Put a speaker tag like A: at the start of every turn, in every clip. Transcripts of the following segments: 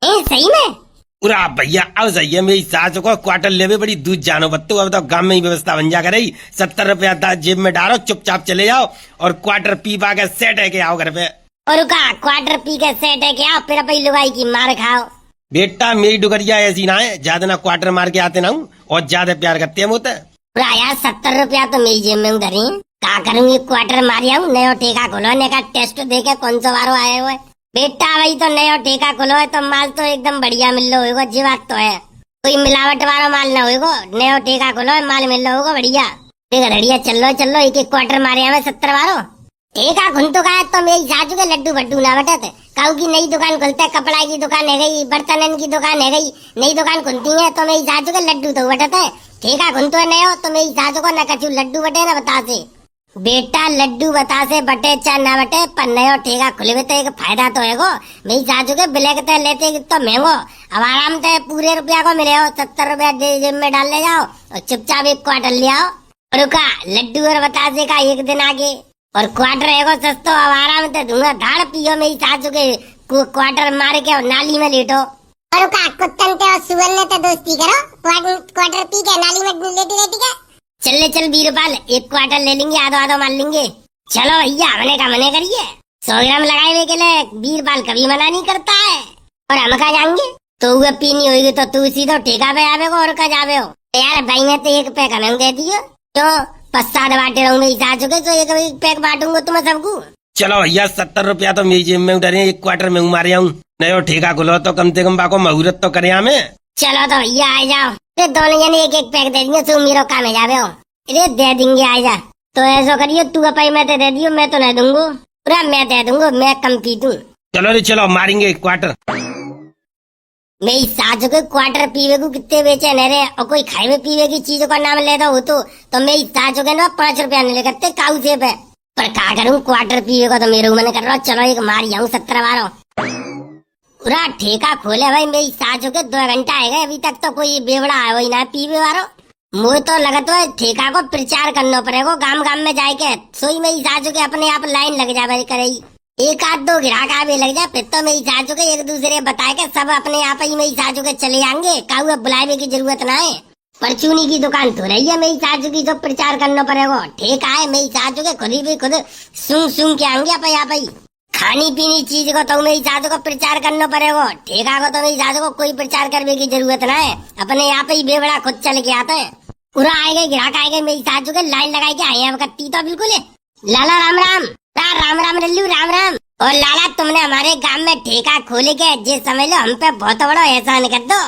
A: सही में?
B: पूरा भैया अब सही है। मेरी सास को क्वार्टर लेवे बड़ी दूध जानो बत्तू। अब तो गांव में ही व्यवस्था बन जा कर 70 रुपया जेब में डालो, चुपचाप चले जाओ और क्वार्टर पी पा के सेट है के आओ घर पे।
A: और रुका, क्वार्टर पी के सेट है के आओ, फिर अपनी लुगाई की मार खाओ।
B: बेटा मेरी डुगरिया ऐसी ना है, ज्यादा ना क्वार्टर मार के आते ना हूँ और ज्यादा प्यार करते हैं होता है।
A: पूरा यार 70 रुपया तो मेरी जेब में उधर ही का करूंगी, क्वार्टर मार आऊं, नयो ठेका खोलो का टेस्ट देखे कौन सा वारो आए हुए। बेटा वही तो नयो ठेका खोलो है तो माल तो एकदम बढ़िया मिल रहा होगा, जी बात तो है। कोई मिलावट वाला माल ना होगा, नयो ठेका खोलो है माल मिल रहा होगा बढ़िया। बढ़िया चलो चलो, एक एक क्वार्टर मारे हमें 70 वारो। ठेका खुन तो का तो मेरी सासू के लड्डू बड्डू ना बटत। काऊ की नई दुकान खुलता है, कपड़ा की दुकान है गई, बर्तन की दुकान है गई, नई दुकान खुलती है तो मेरी सासू के लड्डू तो बटत है। ठेका खुन तो नयो तो मेरी सासू को न कछु लड्डू बटे ना बतासे। बेटा लड्डू बतासे बटे चाहे ना बटे, पर नयो ठेका खुले तो एक फायदा तो है गो। मेरी सासू के ब्लैक ते लेते तो महंगो, अब आराम से पूरे रुपया को मिले हो। 70 रुपया जेब में डाल ले जाओ और चुपचाप एक क्वार्टर ले आओ। रुका, लड्डू और बतासे का एक दिन आगे और क्वार्टर है सस्तो, अब आराम से धुआं धाड़ पियो। मेरी सासू के क्वार्टर मार के और नाली में लेटो। और का कुत्तन ते और सुअर ने तो दोस्ती करो, क्वार्टर पी के नाली में लेटी रहती क्या? चल चल बीरपाल, एक क्वार्टर ले लेंगे, आधो आधो मार लेंगे। चलो भैया, हमने का मने करिए। 100 ग्राम लगाए हुए के लिए बीरपाल कभी मना नहीं करता है। और हम कहा जाएंगे तो वह पीनी होगी तो तू सीधो ठेका पे आवे को और का जावे हो। यार भाई मैं तो एक पैक हमें दे दियो, तो पस्ता बांटे रहूंगे हिसाब चुके तो एक पैक बांटूंगा तुम्हें सबको।
B: चलो भैया 70 रुपया तो मेरी जेब में उधर एक क्वार्टर में मारे आऊँ। नयो ठेका खुलो तो कम से कम बाको मुहूर्त तो करे हमें।
A: चलो तो भैया आ जाओ, दोनों जने एक एक पैक दे देंगे, तू मेरे काम में जावे हो। अरे दे देंगे, आ जा। तो ऐसा करियो, तू पाई मैं तो दे दियो, मैं तो नहीं दूंगा पूरा, मैं दे दूंगा, मैं कम पी दूं।
B: चलो रे चलो मारेंगे एक क्वार्टर।
A: मेरी सासू के क्वार्टर पीवे को कितने बेचे न रे, और कोई खाए पीवे की चीजों का नाम लेता हो तो मेरी सासू के ना 5 रुपया नहीं लेते काऊ से पे। पर क्या करूँ, क्वार्टर पीवे को तो मेरे मन कर रहा। चलो एक मार जाऊँ 70 बारो। पूरा ठेका खोले भाई, मेरी सासू के 2 घंटा है अभी तक तो कोई बेवड़ा है वही ना पीवे वारो। मुझे तो लगत है ठेका को प्रचार करना पड़ेगा, गांव गांव में जाके। सोई मेरी सासू के अपने आप लाइन लग जाए करे, एक आध 2 ग्राहक आवे लग जाए, फिर तो मेरी सासू के एक दूसरे बताए के सब अपने आप ही मेरी सासू के चले आएंगे। काऊ बुलाने की जरूरत ना है। परचूनी की दुकान तो रही है मेरी सासू की, जो प्रचार करना पड़ेगा। ठेका है मेरी सासू के, खुद ही खुद सुन के आएंगे आप यहाँ पे। खानी पीनी चीज को तो मेरी सासू को प्रचार करना पड़ेगा, ठेका को तो मेरी सासू को कोई प्रचार करने की जरूरत ना है, अपने यहाँ पे ही बेवड़ा खुद चल के आता है। पूरा आए गए ग्राहक आए गए, मेरी सासू के लाइन लगाई के आए हैं कत्ती तो बिल्कुल है। लाला राम राम, राम राम लल्लू राम राम। और लाला तुमने हमारे गांव में ठेका खोले के जे समझ लो हम पे बहुत बड़ा एहसान कर दो।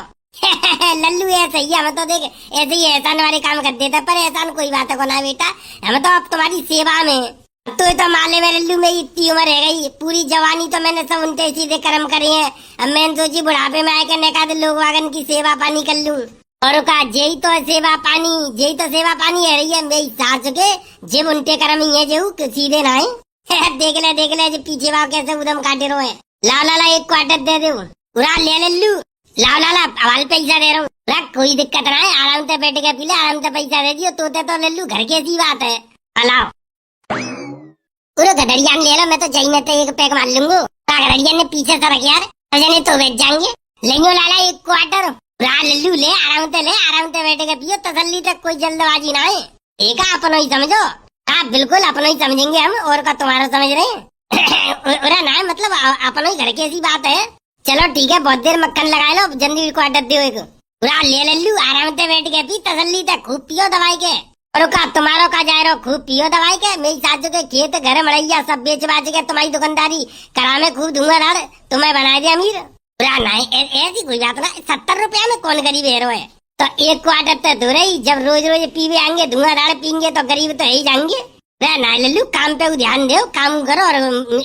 A: लल्लू ऐसे ही, हम तो देख ऐसे ही एहसान वाले काम कर देता, पर एहसान कोई बात को ना बेटा, हम तो अब तुम्हारी सेवा में। तो माले में लल्लू में इतनी उम्र है गई, पूरी जवानी तो मैंने सब उनके सीधे कर्म करे हैं। अब मैंने सोची बुढ़ापे में आके नेका लोग वागन की सेवा पानी कर लूं। और का जेई तो सेवा पानी है रही है मेरी सास के, जब उनके कर्म ही है जो सीधे ना है। देख ले जो पीछे वाव कैसे उदम काटे रहे। ला एक क्वार्टर दे दे, पूरा ले लल्लू। लाला हवाल पैसा दे रहा हूँ, कोई दिक्कत ना है, आराम से बैठ के पी ले, आराम से पैसा दे दियो। तो लल्लू घर के सी बात है। अलाओ पूरा गधड़िया ले लो, मैं तो चाहिए तो एक पैक मार लूंगा। गधड़िया ने पीछे से रख यार, ने तो बैठ जाएंगे। लेंगे लाला एक क्वार्टर, लल्लू ले, आराम से बैठ के पियो, तसल्ली तक कोई जल्दबाजी ना है। ठीक है, अपनो ही समझो। हाँ बिल्कुल अपनो ही समझेंगे हम, और का तुम्हारा समझ रहे हैं। ना मतलब अपनो ही घर की ऐसी बात है। चलो ठीक है, बहुत देर मक्खन लगा लो, जल्दी क्वार्टर दो एक। पूरा ले लल्लू, आराम से बैठ के पी, तसल्ली तक खूब पियो दवाई के। और का तुम्हारो का जाए रहो, खूब पियो दवाई के। मेरी सासू के खेत घर मड़ैया सब बेच बाच के तुम्हारी दुकानदारी करा में खूब धुआंधार, तुम्हें बना दिया अमीर। पूरा नहीं ऐसी कोई बात ना, 70 रुपया में कौन गरीब हेरो है। तो एक क्वार्टर तो दूर ही, जब रोज रोज पीवे आएंगे धुआंधार पीएंगे तो गरीब तो ही जाएंगे। ना लल्लू, काम पे ध्यान दो, काम करो और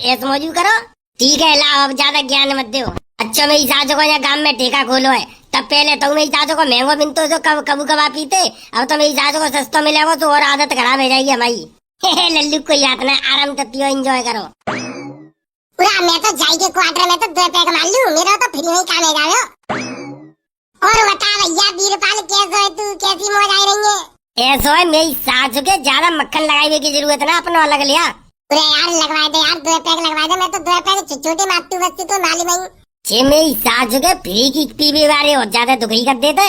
A: ऐस मौजू करो। ठीक है, लाओ अब ज्यादा ज्ञान मत दो। अच्छा मेरी सासू को यहाँ गांव में ठेका खोलो है, तब पहले तो मेरी सासू को महंगो मिलतो जो कबू कबा पीते, अब तो मेरी सासू को सस्ता मिलेगा तो और आदत खराब हो जाएगी हमारी। लल्लू कोई बात ना, आराम से पियो, एंजॉय करो। पूरा मैं तो जाई के क्वार्टर में तो 2 पैक मार लूं, मेरा तो फ्री में काम है जाओ। और बता भैया बीरपाल कैसे है तू, कैसी मौज आई रही है? ऐसा है मेरी सासू के ज्यादा मक्खन लगाने की जरूरत ना, अपना अलग लिया। अरे यार लगवाए दे यार, 2 पैक लगवाए दे, मैं तो 2 पैक छोटे मारती बच्ची तो नाली में। छे मेरी सास के फ्री की पीवे वाले और ज्यादा दुखी कर देते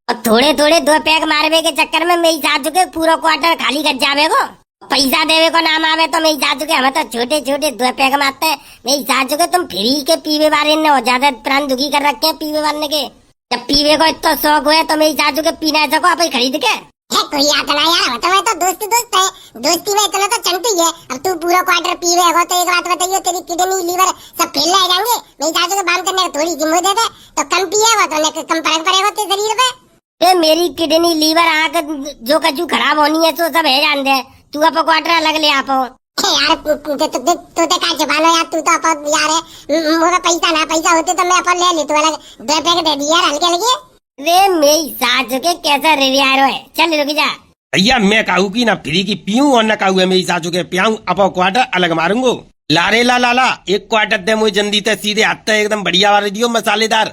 A: और थोड़े थोड़े 2 पैक मारवे के चक्कर में मेरी सास के पूरा क्वार्टर खाली कर जावे को पैसा देवे को नाम आवे तो मेरी सास के हमें तो छोटे छोटे 2 पैक मारते हैं। मेरी सास के तुम फ्री के पीवे वाले ने और ज्यादा प्राण दुखी कर रखे हैं पीवे वाले के। जब पीवे को इतना शौक हुआ तो मेरी सास के पीना सको आप खरीद के
C: कोई आता ना यार, तो मैं तो दोस्त है, दोस्ती में इतना तो चलती है। अब तू पूरा क्वार्टर पीवे हो तो एक बात बताइए, तेरी किडनी लीवर सब फेल रह जाएंगे। मेरी सासू को बाम करने का थोड़ी जिम्मे दे दे तो कम पिए हो तो कम फर्क पड़ेगा तेरे शरीर पे।
A: मेरी किडनी लीवर आंख जो कछु खराब होनी है तो सब है जान दे। तू आप क्वार्टर अलग ले आप
C: यार तू तो का जबानो यार, तू तो अपन यार है मोरा पैसा होते तो मैं अपन ले ले, तू अलग 2 पैक दे दिया हल्के लगे।
A: रे मेरी सास के कैसा रिवियारो है, चल रुक जा।
B: भैया मैं कहूँ की ना फ्री की पीऊं और न कहूँ मेरी सासू के पियाऊं, अपो क्वार्टर अलग मारूंगो। लारे ला एक क्वार्टर दे मुझे जल्दी ते सीधे हाथ एकदम बढ़िया वाले दियो मसालेदार।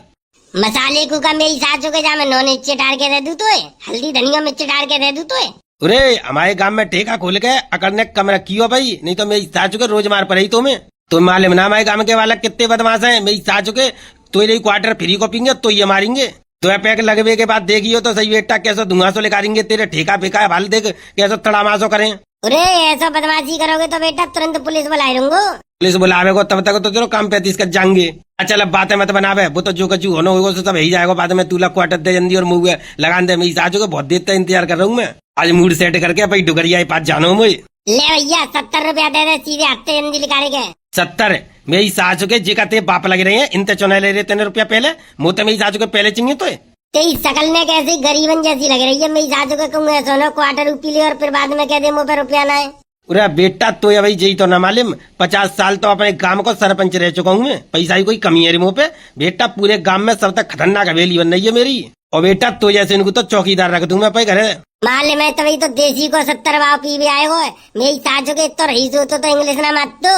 A: मसाले को का मेरी सासू के जा मैं नॉन मिर्ची डाल के दे दूं तो हल्दी धनिया मिर्ची डाल के दे दूं तो
B: अरे हमारे गांव में ठेका खोल के अकड़ने कमरा कियो भाई, नहीं तो मेरी सासू के रोज मार पड़ी तुम्हें। तो मालूम ना हमारे गांव के वाला कितने बदमाश है। मेरी सासू के तो ये क्वार्टर फ्री को पींगे तो ये मारेंगे। 2 पैक लगवे के बाद देखियो तो सही बेटा कैसे धुआं सो लेकारेंगे तेरे ठेका फेंका भाल देख कैसे तड़ामासो करें।
A: अरे ऐसा बदमाशी करोगे तो बेटा तुरंत पुलिस बुलाए रहूंगो।
B: पुलिस बुलावे को तब तक तो तेरे काम 35 कर जाएंगे। चल अब बातें मत बनावे, वो तो जो कचू होना होगा सब ही जाएगा। बाद में तू क्वार्टर दे जल्दी और मुँह लगा दे। मेरी सासू को बहुत देर तक इंतजार कर रहा हूँ मैं। आज मूड सेट करके भाई डुगरिया के पास जानो मुझे।
A: ले भैया 70 रुपया दे दे, सीधे हफ्ते जल्दी निकाले के
B: 70 मेरी सासू के जिका ते बाप लग रहे हैं, इनते चुना ले रहे 3 रुपया पहले। मुँह तो मेरी सासू के पहले चाहिए तो
A: तेरी शकल ने कैसी गरीबन जैसी लग रही है। मेरी सासू को कहूँ सोनो क्वार्टर पी ले और फिर बाद में कह दे मुँह पे रुपया ना है।
B: अरे बेटा तो ये भाई यही तो ना मालूम, 50 साल तो अपने गांव को सरपंच रह चुका हूँ मैं। पैसा ही कोई कमी है रे मुँह पे। बेटा पूरे गांव में सब तक खतरनाक हवेली बन रही है मेरी। और बेटा तो जैसे इनको तो चौकीदार रख दूंगा भाई घर।
A: माले में तभी तो देसी को 70 भाव पी भी आए हो। मेरी सासू के तो रही तो इंग्लिश ना मत दो।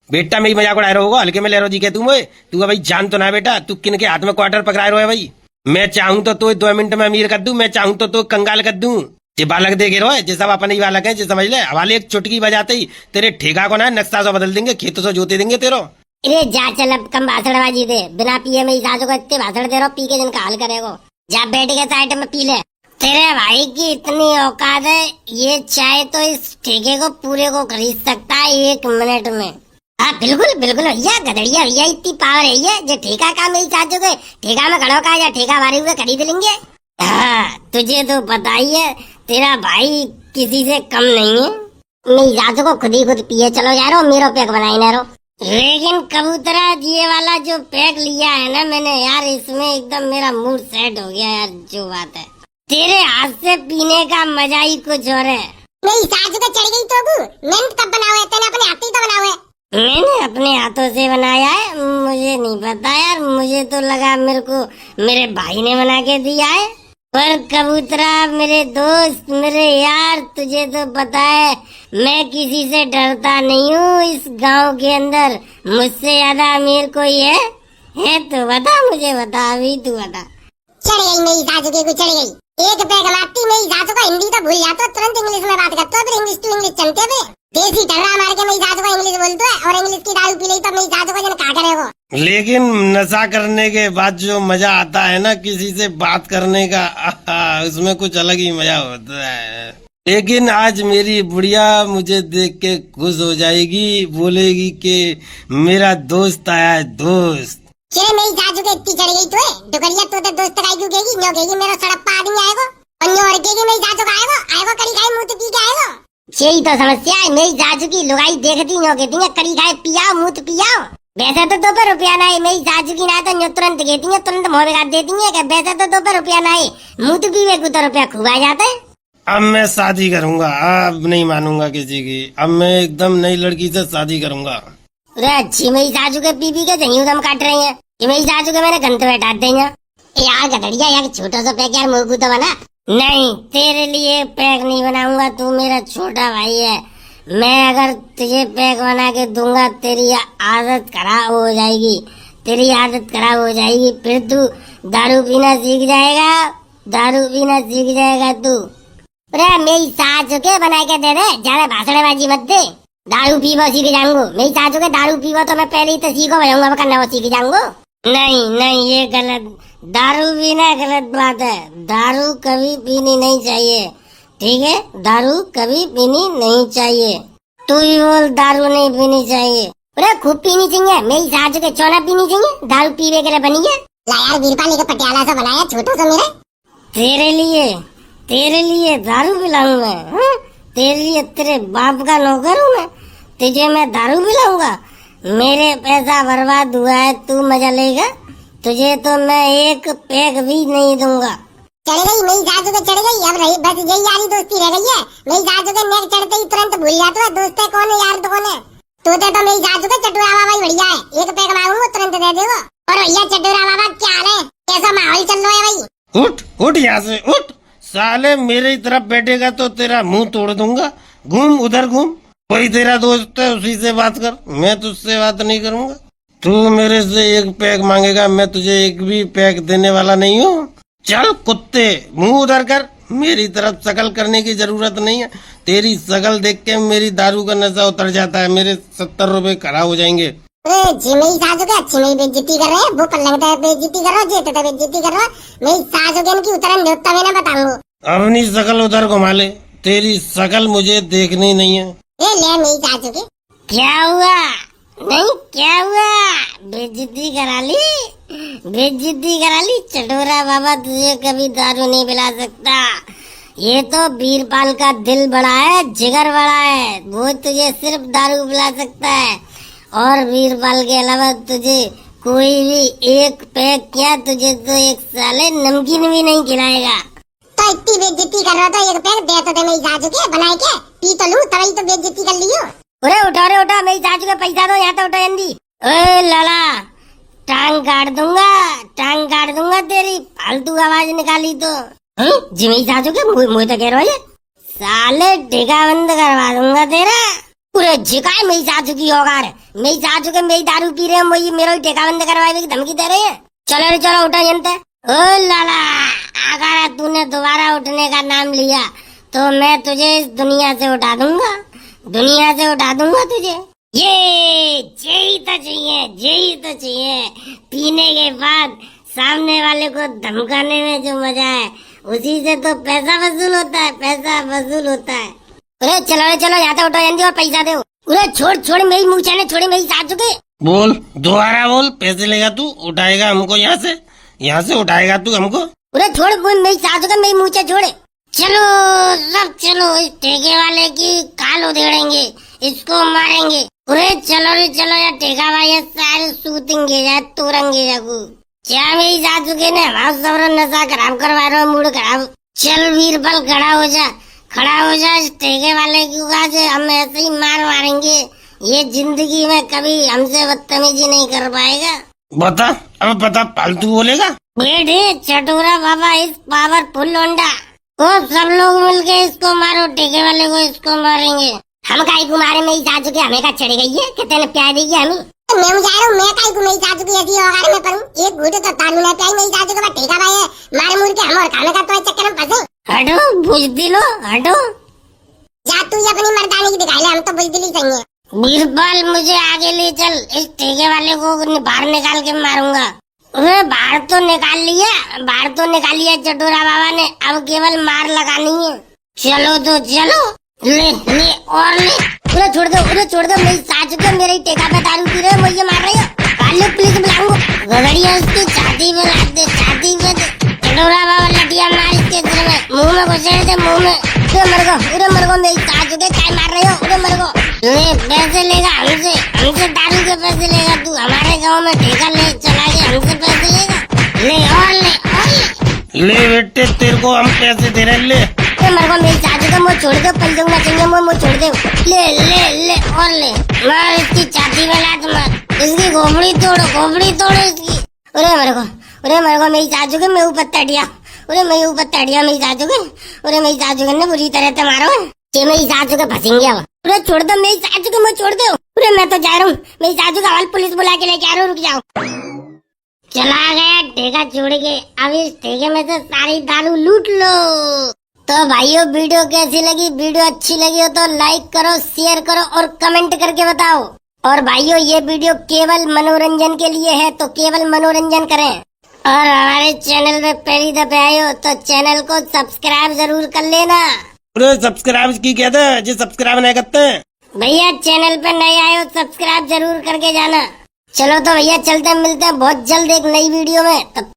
B: बेटा मेरी मजाक उड़ा रहा होगा, हल्के में ले रहा जी के तू भाई जान तो ना बेटा तू किन के हाथ में क्वार्टर पकड़ा रहा है भाई। मैं चाहूँ तो 2 मिनट में अमीर कर दूं, मैं चाहूँ तो कंगाल कर दूं। ये बालक देखे रहो है, सब अपने ही बालक है, समझ ले। हवाले एक चुटकी बजाते ही तेरे ठेका को ना नक्शा से बदल देंगे, खेतों से जोते देंगे तेरो।
A: अरे जा चल अब कम भाषणबाजी दे, बिना पिए मेरी सासू को इतने भाषण दे रहा पी के जिनका हाल करेगो। जा बैठ के साइड में पी ले। तेरे भाई की इतनी औकात है, ये चाय तो इस ठेके को पूरे को खरीद सकता है 1 मिनट में। हाँ बिल्कुल बिल्कुल भैया, गधड़िया भैया इतनी पावर है ये। जो ठेका का मेरी सासू के ठेका में खड़ो का या ठेका वाले हुए खरीद लेंगे। हाँ तुझे तो पता ही है तेरा भाई किसी से कम नहीं है। मेरी सासू को खुद ही खुद पिए चलो यारो, मेरा पैक बनाई ना रो। लेकिन कबूतरा ये वाला जो पैक लिया है ना मैंने यार, इसमें एकदम मेरा मूड सेट हो गया यार। जो बात है तेरे हाथ से पीने का मजा ही कुछ और है।
C: मेरी सासू को चढ़ गई तो मैंने कब बनाया है? तेने अपने हाथ ही तो बनाया है।
A: मैंने अपने हाथों से बनाया है, मुझे नहीं पता यार। मुझे तो लगा मेरे को मेरे भाई ने बना के दिया है। पर कबूतरा मेरे दोस्त मेरे यार, तुझे तो पता है मैं किसी से डरता नहीं हूँ। इस गांव के अंदर मुझसे ज्यादा अमीर कोई है तो बता, मुझे बता अभी तू बता।
C: चढ़ गई मेरी सासू के, चढ़ गई। एक पैक मारती मेरी सासू को हिंदी तो भूल जाता, तुरंत इंग्लिश में बात करता, फिर इंग्लिश टू इंग्लिश चलते थे। देसी टर्रा मार के मेरी सासू को इंग्लिश बोलते है और इंग्लिश की दारू पी ली तो मेरी सासू को जन का करेगो।
B: लेकिन नशा करने के बाद जो मजा आता है ना किसी से बात करने का, उसमें कुछ अलग ही मजा होता है। लेकिन आज मेरी बुढ़िया मुझे देख के खुश हो जाएगी, बोलेगी कि मेरा दोस्त आया है, दोस्त।
C: चले मेरी सासू के इतनी चढ़ गई तो डुगरिया तो दोस्त का क्यों कहेगी? न्यो कहेगी मेरा सड़प्पा आदमी आएगो और न्यो अड़केगी मेरी सासू का आएगो कड़ी खाए मुंह तो पी के आएगो।
A: यही तो समस्या है। मेरी सासू की लुगाई देखती न्यो कहती है कड़ी खाए पियाओ मुँह तो पियाओ। वैसे तो 2 रुपया ना है, मेरी सासू की ना तो न्यो तुरंत कहती है, तुरंत मुँह में काट देती है। वैसे तो 2 रुपया ना है, मुँह तो पीवे को 2 रुपया खूब आ जाता है।
B: अब मैं शादी करूंगा, अब नहीं मानूंगा किसी की। अब मैं एकदम नई लड़की से शादी करूंगा।
A: अरे अच्छी मेरी सासू के पी के जही दम काट रही है। मेरी सासू के मैंने गंत बैठा देंगे यार। गधड़िया यार छोटा सा पैक यार मुँह को तो बना। नहीं तेरे लिए पैक नहीं बनाऊंगा, तू मेरा छोटा भाई है। मैं अगर तुझे पैक बना के दूंगा तेरी आदत खराब हो जाएगी, तेरी आदत खराब हो जाएगी। फिर तू दारू पीना सीख जाएगा, दारू पीना सीख जाएगा तू। अरे मेरी सासू के बना के दे दे, ज्यादा भाषणबाजी मत दे। दारू पीवा सीख जाऊंगो, मेरी सासू के दारू पीवा तो मैं पहले ही तो सीखो भूंगा करना वो सीख जाऊंगो। नहीं नहीं, ये गलत, दारू पीना गलत बात है। दारू कभी पीनी नहीं चाहिए, ठीक है? दारू कभी पीनी नहीं चाहिए। तू ही बोल दारू नहीं पीनी चाहिए। अरे खूब पीनी चाहिए, मेरी सास के चौना पीनी चाहिए, दारू पीवे के लिए बनी है।
C: ला यार वीरपाल के पटियाला सा बनाया छोटो सा मेरे।
A: तेरे लिए दारू पिलाऊं मैं, हाँ? तेरे लिए तेरे बाप का नौकर हूँ मैं, तुझे मैं दारू पिलाऊंगा? मेरे पैसा बर्बाद हुआ है, तू मजा लेगा? तुझे तो मैं एक पैक भी नहीं दूंगा।
C: चढ़ गई मेरी सास के, चढ़ गई। अब रही बस यही यारी दोस्ती रह गई है। मेरी सास के नेक चढ़ते ही तुरंत भूल जाता है दोस्त है कौन है यार तो कौन है। तो मेरी सास के चटूरा बाबा ही बढ़िया है, एक पैक मांगूंगा तुरंत दे देगा। और भैया चटूरा बाबा क्या हाल है, कैसा माहौल चल रहा है भाई?
B: उठ उठ यहाँ से उठ, साले मेरी तरफ बैठेगा तो तेरा मुंह तोड़ दूंगा। घूम उधर घूम, कोई तेरा दोस्त है उसी से बात कर, मैं तुझसे बात नहीं करूंगा। तू मेरे से एक पैक मांगेगा, मैं तुझे एक भी पैक देने वाला नहीं हूँ। चल कुत्ते, मुंह उधर कर, मेरी तरफ शकल करने की जरूरत नहीं है। तेरी शकल देख के मेरी दारू का नशा उतर जाता है, मेरे 70 रुपए खराब हो जाएंगे।
C: जी मेरी सास के अच्छी मेरी बेइज्जती कर रहे हैं, वो पर लगता है बेइज्जती कर रहा है, जेते तो बेइज्जती कर रहा है। मेरी सास के इनकी उतरन देवता में ना बताऊंगा।
B: अपनी शकल उधर घुमा ले, तेरी शकल मुझे देखनी नहीं है।
C: ये ले मेरी सास के।
A: क्या हुआ? नहीं क्या हुआ? बेइज्जती करा ली, बेइज्जती करा ली। चटोरा बाबा तुझे कभी दारू नहीं पिला सकता। ये तो वीरपाल का दिल बड़ा है, जिगर बड़ा है, वो तुझे सिर्फ दारू पिला सकता है। और वीरपाल के अलावा तुझे कोई भी एक पैक क्या, तुझे तो एक साले नमकीन भी नहीं खिलाएगा।
C: तो इतनी बेइज्जती कर रहा था, एक पैक दे तो दे मेरी सास के, बनाए के पी तो लूं, तभी तो बेइज्जती कर लियो।
A: अरे उठा मेरी चाचू के पैसा दो, यहाँ तो उठो जल्दी। ओए लाला, टांग काट दूंगा तेरी, फालतू आवाज निकाली तो। जी मेरी चाचू के मुँह तो कह रहा है, साले ठेका बंद करवा दूंगा तेरा। पूरे झिकाए मेरी चाचू की औगार है, मेरी चाचू के मेरी दारू पी रहे हैं, वही मेरा ठेका बंद करवाए की धमकी दे रहे हैं। चलो रे चलो उठा जनता। ओ लाला, अगर तूने दोबारा उठने का नाम लिया तो मैं तुझे इस दुनिया से उठा दूंगा, दुनिया से उठा दूंगा तुझे। ये यही तो चाहिए। पीने के बाद सामने वाले को धमकाने में जो मजा है, उसी से तो पैसा वसूल होता है। अरे चलो यहाँ तो उठो जल्दी और पैसा दो। अरे छोड़ मेरी मूछा ने छोड़ी मेरी सास के।
B: बोल दोबारा बोल, पैसे लेगा तू, उठाएगा हमको यहाँ से उठाएगा तू हमको।
A: अरे छोड़ मेरी सास के, मेरी मूछा छोड़े। चलो सब चलो, इस ठेके वाले की काल उधेड़ेंगे, इसको मारेंगे। अरे चलो यार, ठेका भाई सारे सूतेंगे या तोड़ेंगे जाकू। क्या मेरी सासू के ने हमारा सब नशा खराब करवा रहा, मूड खराब। चल वीरपाल खड़ा हो जा, इस ठेके वाले की आज हम ऐसे ही मारेंगे। ये जिंदगी में कभी हमसे बदतमीजी नहीं कर पाएगा।
B: बता फालतू बोलेगा।
A: बेटे चटोरा बाबा इस पावरफुल लोंडा को सब लोग मिलके इसको मारो, ठेके वाले को इसको मारेंगे। हम काई को मारे, मेरी सासू के हमें का चढ़ गई है, कितने ने प्यार दी हमें।
C: मैं जा रहा हूँ, मैं काई को मेरी सासू की ऐसी औगार में पड़ूं। एक घूंट तो तालू ना पियाई मेरी सासू के, ठेका भाई है मार मुड़ के हम और खाने का तो चक्कर में फंसे।
A: हटो बुजदिलो, हटो।
C: जा तू अपनी मर्दानी की दिखाई ले, हम तो बुजदिली सही है।
A: वीरपाल मुझे आगे ले चल, इस ठेके वाले को बाहर निकाल के मारूंगा। बाहर तो निकाल लिया चटोरा बाबा ने, अब केवल मार लगानी है। चलो तो चलो, ले और ले। पूरा छोड़ दो मेरी सास के, मेरे ठेका पे दारू पी रहे हो, मुझे मार रहे हो। पुलिस बुलाऊंगा, गगड़िया उसकी छाती पे लाद दे, छाती पे चटोरा बाबा लटिया मार इसके सिर में, मुंह में घुसेड़ दे, मुंह में। उरे मर गो मेरी सास के, क्या मार रहे हो? उरे मर गो। ले पैसे लेगा हमसे दारू के पैसे लेगा तू, हमारे गांव में ठेका ले चला के हमसे पैसे लेगा। ले और ले
B: बेटे, तेरे को हम पैसे दे रहे, ले।
A: मर गो मेरी सास के, मुँह छोड़ दो, पैसे ना चाहिए, मुँह छोड़ दो। ले और ले, मार इसकी छाती में लात मार, इसकी खोपड़ी तोड़ो इसकी। उरे मर गो मेरी सास के, मैं ऊपर तड़िया मेरी सासू के। अरे मेरी सासू के ने बुरी तरह से मारो, कि मेरी सासू के फंसेंगे अब। अरे छोड़ दो मेरी सासू के, मैं छोड़ दो। अरे मैं तो जा रहा हूँ, मेरी सासू का हाल पुलिस बुला के लेके आ रहा हूँ, रुक जाओ। चला गया ठेका छोड़ के, अब इस ठेके में से सारी दारू लूट लो। तो भाइयों वीडियो कैसी लगी? वीडियो अच्छी लगी हो तो लाइक करो, शेयर करो और कमेंट करके बताओ। और भाइयों ये वीडियो केवल मनोरंजन के लिए है, तो केवल मनोरंजन करें। और हमारे चैनल पे पहली दफे आए हो तो चैनल को सब्सक्राइब जरूर कर लेना।
B: अरे सब्सक्राइब की कहते हैं जो सब्सक्राइब नहीं करते।
A: भैया चैनल पे नए आए हो सब्सक्राइब जरूर करके जाना। चलो तो भैया चलते मिलते हैं बहुत जल्द एक नई वीडियो में। तब